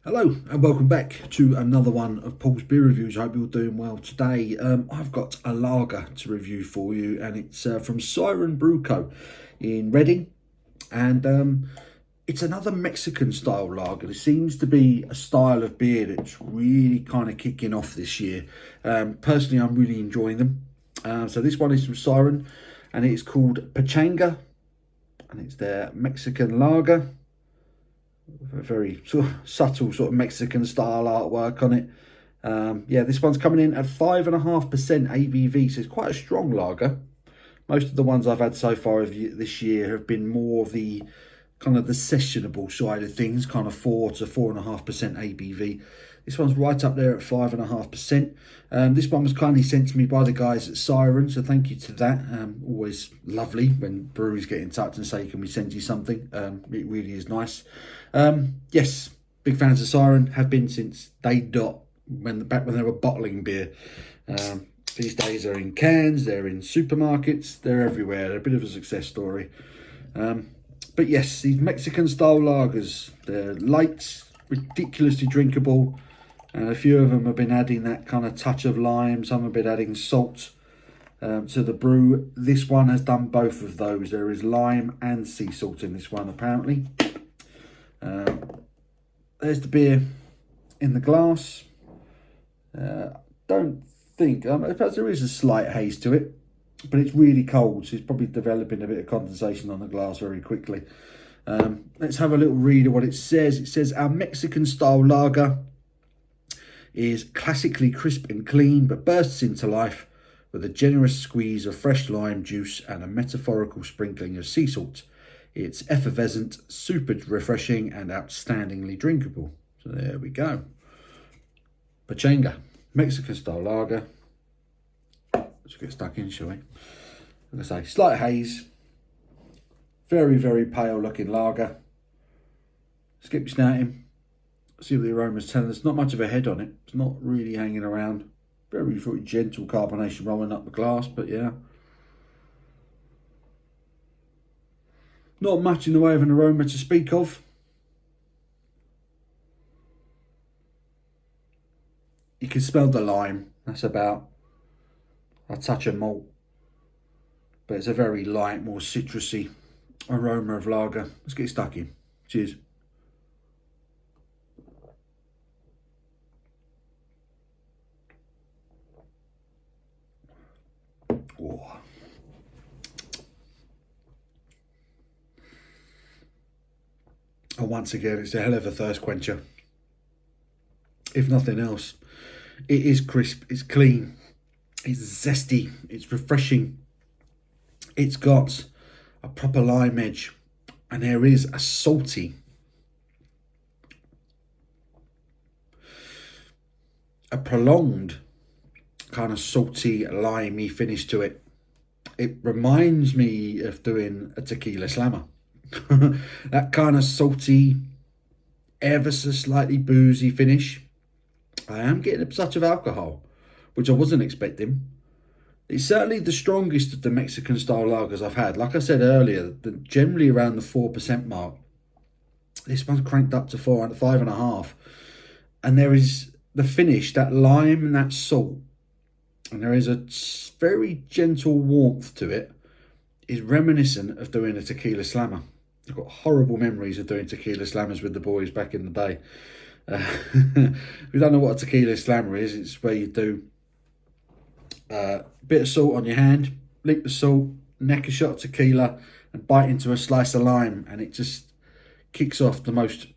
Hello and welcome back to another one of Paul's beer reviews. I hope you're doing well today. I've got a lager to review for you, and it's from Siren Brew Co. in Reading, and it's another Mexican style lager. It seems to be a style of beer that's really kind of kicking off this year. Personally, I'm really enjoying them. So this one is from Siren, and it's called Pachanga, and it's their Mexican lager. A very sort of subtle sort of Mexican style artwork on it. Yeah, this one's coming in at 5.5% ABV, so it's quite a strong lager. Most of the ones I've had so far this year have been more of the kind of the sessionable side of things, kind of 4 to 4.5% ABV. This one's right up there at 5.5%. This one was kindly sent to me by the guys at Siren, so thank you to that. Always lovely when breweries get in touch and say, can we send you something? It really is nice. Yes, big fans of Siren, have been since day dot, back when they were bottling beer. These days they're in cans, they're in supermarkets, they're everywhere. They're a bit of a success story. But yes, these Mexican style lagers, they're light, ridiculously drinkable, and a few of them have been adding that kind of touch of lime. Some have been adding salt to the brew. This one has done both of those. There is lime and sea salt in this one, apparently. There's the beer in the glass. Don't think, perhaps there is a slight haze to it, but it's really cold, so it's probably developing a bit of condensation on the glass very quickly. Let's have a little read of what it says. It says, our Mexican style lager is classically crisp and clean, but bursts into life with a generous squeeze of fresh lime juice and a metaphorical sprinkling of sea salt. It's effervescent, super refreshing, and outstandingly drinkable. So there we go. Pachanga, Mexican style lager. Let's get stuck in, shall we? Like I say, slight haze. Very, very pale looking lager. Skip your snouting. See what the aroma's telling us. Not much of a head on it. It's not really hanging around. Very sort of gentle carbonation rolling up the glass, but yeah. Not much in the way of an aroma to speak of. You can smell the lime. That's about a touch of malt. But it's a very light, more citrusy aroma of lager. Let's get stuck in. Cheers. Oh. And once again, it's a hell of a thirst quencher. If nothing else, it is crisp, it's clean, it's zesty, it's refreshing. It's got a proper lime edge, and there is a salty, a prolonged kind of salty, limey finish to it. It reminds me of doing a tequila slammer. That kind of salty, ever so slightly boozy finish. I am getting a touch of alcohol, which I wasn't expecting. It's certainly the strongest of the Mexican style lagers I've had. Like I said earlier, generally around the 4% mark. This one's cranked up to 5.5. And there is the finish, that lime and that salt. And there is a very gentle warmth to it. Is reminiscent of doing a tequila slammer. I've got horrible memories of doing tequila slammers with the boys back in the day. If you don't know what a tequila slammer is, it's where you do a bit of salt on your hand, lick the salt, neck a shot of tequila, and bite into a slice of lime, and it just kicks off the most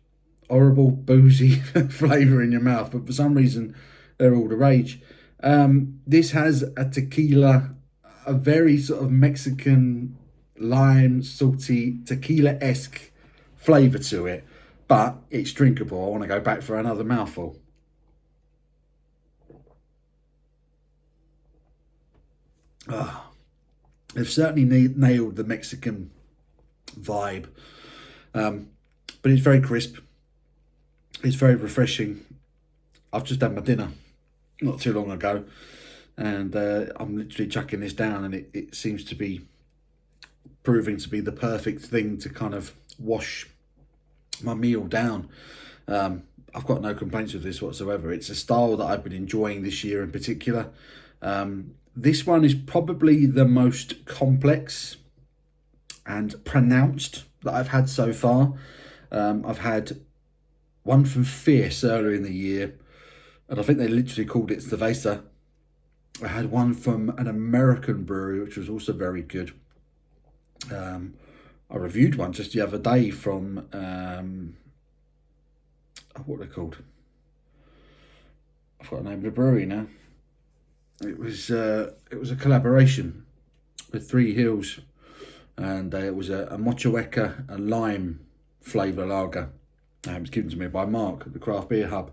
horrible, boozy flavour in your mouth. But for some reason, they're all the rage. This has a tequila, a very sort of Mexican lime, salty, tequila-esque flavour to it, but it's drinkable. I want to go back for another mouthful. They've certainly nailed the Mexican vibe, but it's very crisp. It's very refreshing. I've just had my dinner not too long ago, and I'm literally chucking this down, and it seems to be proving to be the perfect thing to kind of wash my meal down. I've got no complaints with this whatsoever. It's a style that I've been enjoying this year in particular. This one is probably the most complex and pronounced that I've had so far. I've had one from Fierce earlier in the year, and I think they literally called it Cerveza. I had one from an American brewery, which was also very good. I reviewed one just the other day from, what are they called? I've got the name of the brewery now. It was a collaboration with Three Hills, and it was a Mochaweca, a lime flavour lager. It was given to me by Mark at the Craft Beer Hub.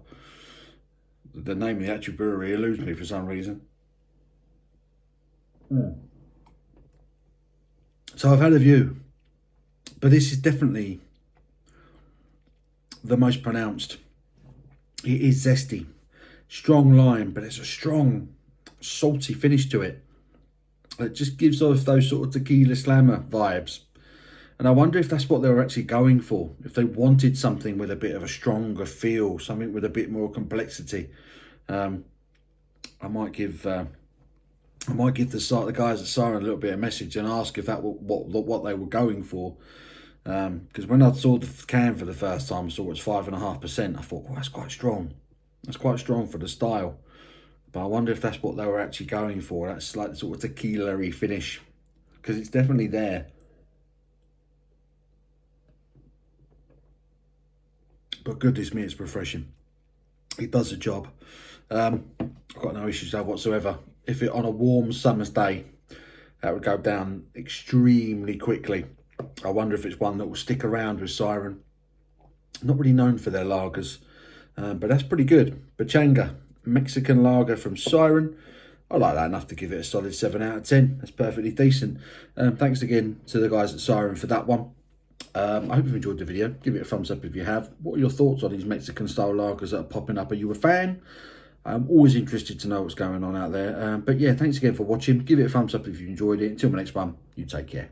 The name of the actual brewery eludes me for some reason. So I've had a few, but this is definitely the most pronounced. It is zesty, strong lime, but it's a strong, salty finish to it. It just gives off those sort of tequila slammer vibes. And I wonder if that's what they were actually going for. If they wanted something with a bit of a stronger feel, something with a bit more complexity. I might give the guys at Siren a little bit of message and ask if that was what they were going for. Because when I saw the can for the first time, I saw it's 5.5%. I thought, well, that's quite strong. That's quite strong for the style. But I wonder if that's what they were actually going for. That's like the sort of tequila-y finish, because it's definitely there. But goodness me, it's refreshing. It does the job. I've got no issues there whatsoever. If it on a warm summer's day, that would go down extremely quickly. I wonder if it's one that will stick around with Siren. Not really known for their lagers, but that's pretty good. Pachanga, Mexican lager from Siren. I like that enough to give it a solid 7 out of 10. That's perfectly decent. Thanks again to the guys at Siren for that one. I hope you've enjoyed the video. Give it a thumbs up if you have. What are your thoughts on these Mexican style lagers that are popping up? Are you a fan? I'm always interested to know what's going on out there. But yeah, thanks again for watching. Give it a thumbs up if you enjoyed it. Until my next one, you take care.